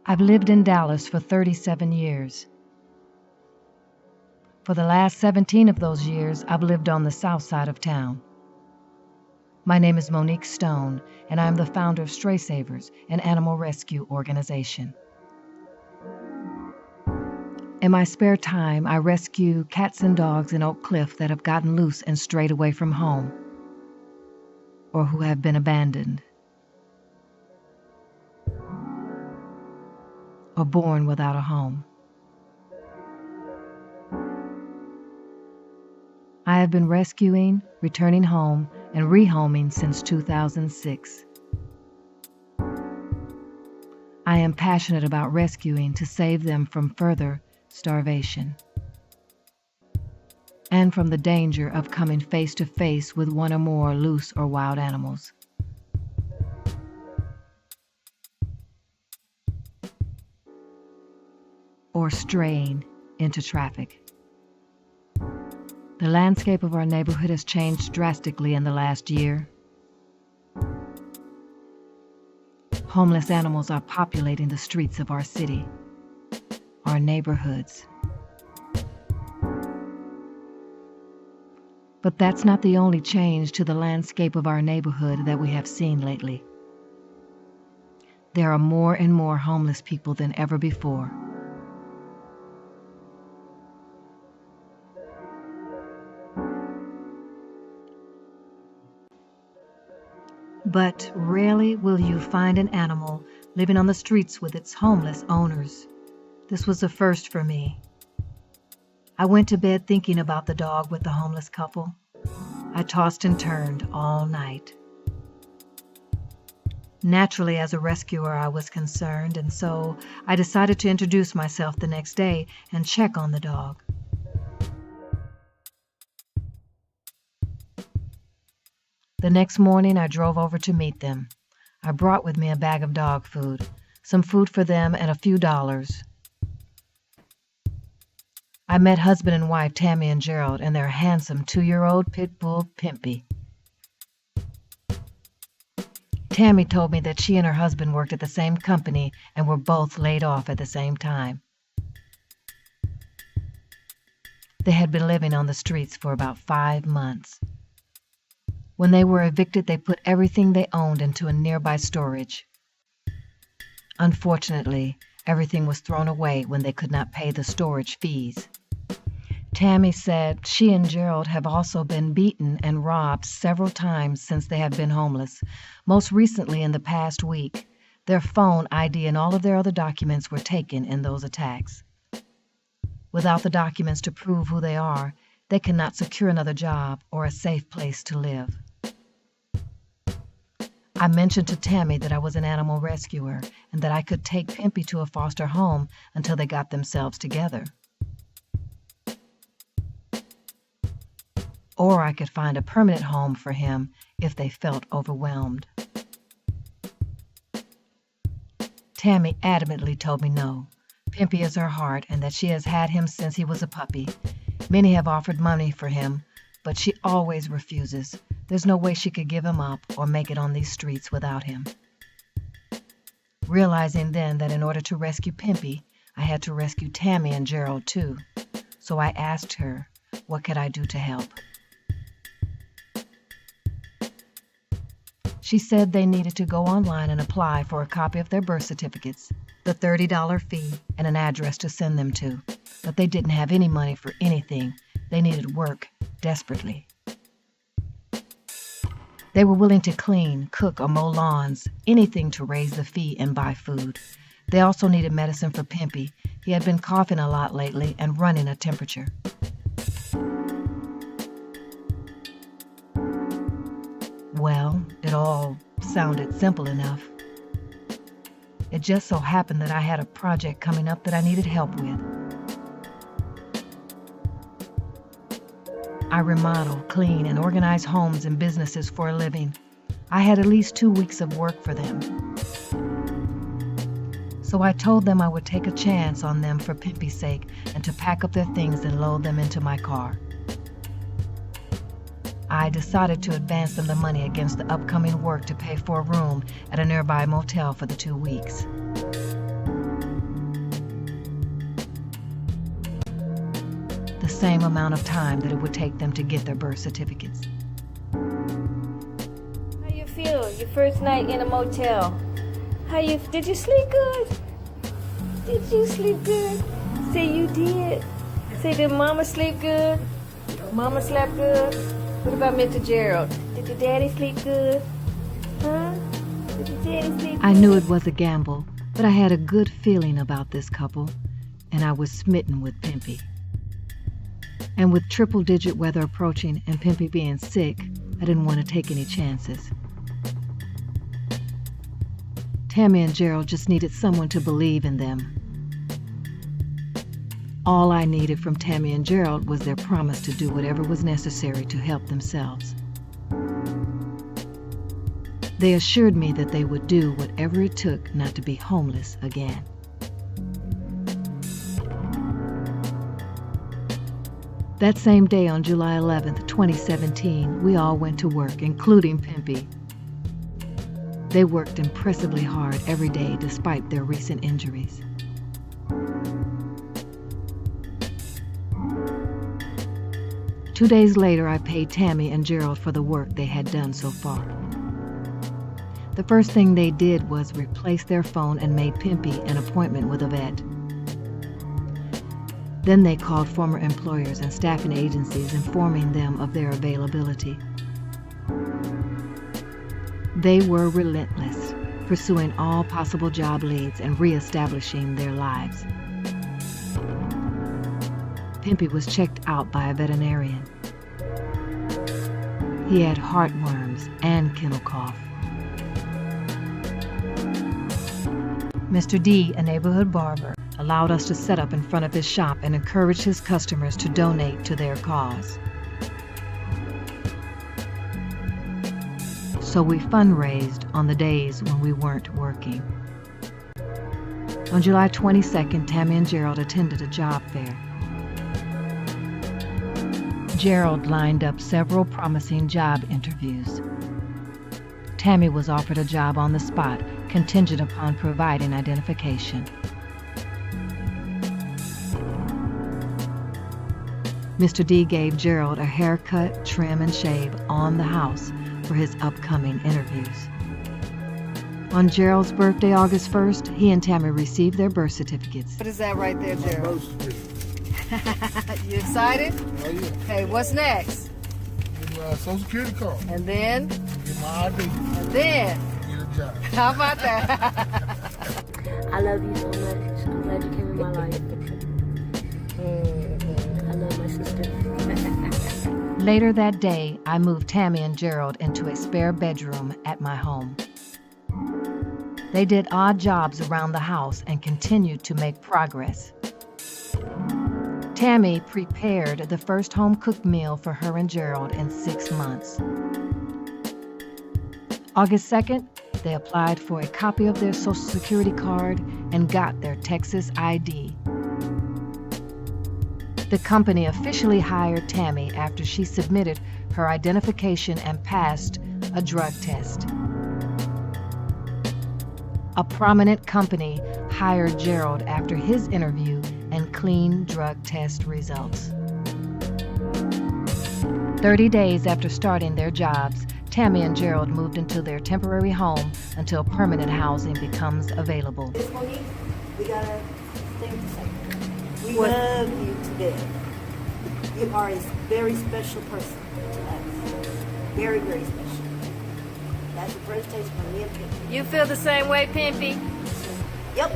I've lived in Dallas for 37 years. For the last 17 of those years, I've lived on the south side of town. My name is Monique Stone, and I'm the founder of Stray Savers, an animal rescue organization. In my spare time, I rescue cats and dogs in Oak Cliff that have gotten loose and strayed away from home, or who have been abandoned, or born without a home. I have been rescuing, returning home, and rehoming since 2006. I am passionate about rescuing to save them from further starvation and from the danger of coming face to face with one or more loose or wild animals. Or straying into traffic. The landscape of our neighborhood has changed drastically in the last year. Homeless animals are populating the streets of our city, our neighborhoods. But that's not the only change to the landscape of our neighborhood that we have seen lately. There are more and more homeless people than ever before. But rarely will you find an animal living on the streets with its homeless owners. This was a first for me. I went to bed thinking about the dog with the homeless couple. I tossed and turned all night. Naturally, as a rescuer, I was concerned, and so I decided to introduce myself the next day and check on the dog. The next morning, I drove over to meet them. I brought with me a bag of dog food, some food for them, and a few dollars. I met husband and wife Tammy and Gerald and their handsome 2-year-old pit bull Pimpy. Tammy told me that she and her husband worked at the same company and were both laid off at the same time. They had been living on the streets for about 5 months. When they were evicted, they put everything they owned into a nearby storage. Unfortunately, everything was thrown away when they could not pay the storage fees. Tammy said she and Gerald have also been beaten and robbed several times since they have been homeless. Most recently, in the past week, their phone, ID, and all of their other documents were taken in those attacks. Without the documents to prove who they are, they cannot secure another job or a safe place to live. I mentioned to Tammy that I was an animal rescuer and that I could take Pimpy to a foster home until they got themselves together. Or I could find a permanent home for him if they felt overwhelmed. Tammy adamantly told me no. Pimpy is her heart and that she has had him since he was a puppy. Many have offered money for him, but she always refuses. There's no way she could give him up or make it on these streets without him. Realizing then that in order to rescue Pimpy, I had to rescue Tammy and Gerald too. So I asked her, what could I do to help? She said they needed to go online and apply for a copy of their birth certificates, the $30 fee, and an address to send them to. But they didn't have any money for anything. They needed work desperately. They were willing to clean, cook, or mow lawns, anything to raise the fee and buy food. They also needed medicine for Pimpy. He had been coughing a lot lately and running a temperature. Well, it all sounded simple enough. It just so happened that I had a project coming up that I needed help with. I remodel, clean, and organize homes and businesses for a living. I had at least 2 weeks of work for them. So I told them I would take a chance on them for Pimpy's sake and to pack up their things and load them into my car. I decided to advance them the money against the upcoming work to pay for a room at a nearby motel for the 2 weeks. the same amount of time that it would take them to get their birth certificates. How you feel your first night in a motel? Did you sleep good? Did you sleep good? Say you did. Say, did mama sleep good? Mama slept good? What about Mr. Gerald? Did your daddy sleep good? Huh? Did your daddy sleep good? I knew it was a gamble, but I had a good feeling about this couple, and I was smitten with Pimpy. And with triple-digit weather approaching and Pimpy being sick, I didn't want to take any chances. Tammy and Gerald just needed someone to believe in them. All I needed from Tammy and Gerald was their promise to do whatever was necessary to help themselves. They assured me that they would do whatever it took not to be homeless again. That same day on July 11th, 2017, we all went to work, including Pimpy. They worked impressively hard every day despite their recent injuries. Two days later, I paid Tammy and Gerald for the work they had done so far. The first thing they did was replace their phone and made Pimpy an appointment with a vet. Then they called former employers and staffing agencies, informing them of their availability. They were relentless, pursuing all possible job leads and reestablishing their lives. Pimpy was checked out by a veterinarian. He had heartworms and kennel cough. Mr. D, a neighborhood barber, allowed us to set up in front of his shop and encouraged his customers to donate to their cause. So we fundraised on the days when we weren't working. On July 22nd, Tammy and Gerald attended a job fair. Gerald lined up several promising job interviews. Tammy was offered a job on the spot, contingent upon providing identification. Mr. D gave Gerald a haircut, trim, and shave on the house for his upcoming interviews. On Gerald's birthday, August 1st, he and Tammy received their birth certificates. What is that right there, Gerald? My birth certificate. You excited? Oh, yeah. Okay, what's next? Get my social security card. And then? Get my ID. And then? Get a job. How about that? I love you so much. I'm glad you came in my life. I love my sister. Later that day, I moved Tammy and Gerald into a spare bedroom at my home. They did odd jobs around the house and continued to make progress. Tammy prepared the first home-cooked meal for her and Gerald in 6 months. August 2nd, they applied for a copy of their Social Security card and got their Texas ID. The company officially hired Tammy after she submitted her identification and passed a drug test. A prominent company hired Gerald after his interview and clean drug test results. 30 days after starting their jobs, Tammy and Gerald moved into their temporary home until permanent housing becomes available. Miss Monique, we got a thing to say. We love you to death. You are a very special person to us. Very, very special. That's the first taste from me and Pimpy. You feel the same way, Pimpy? Yep.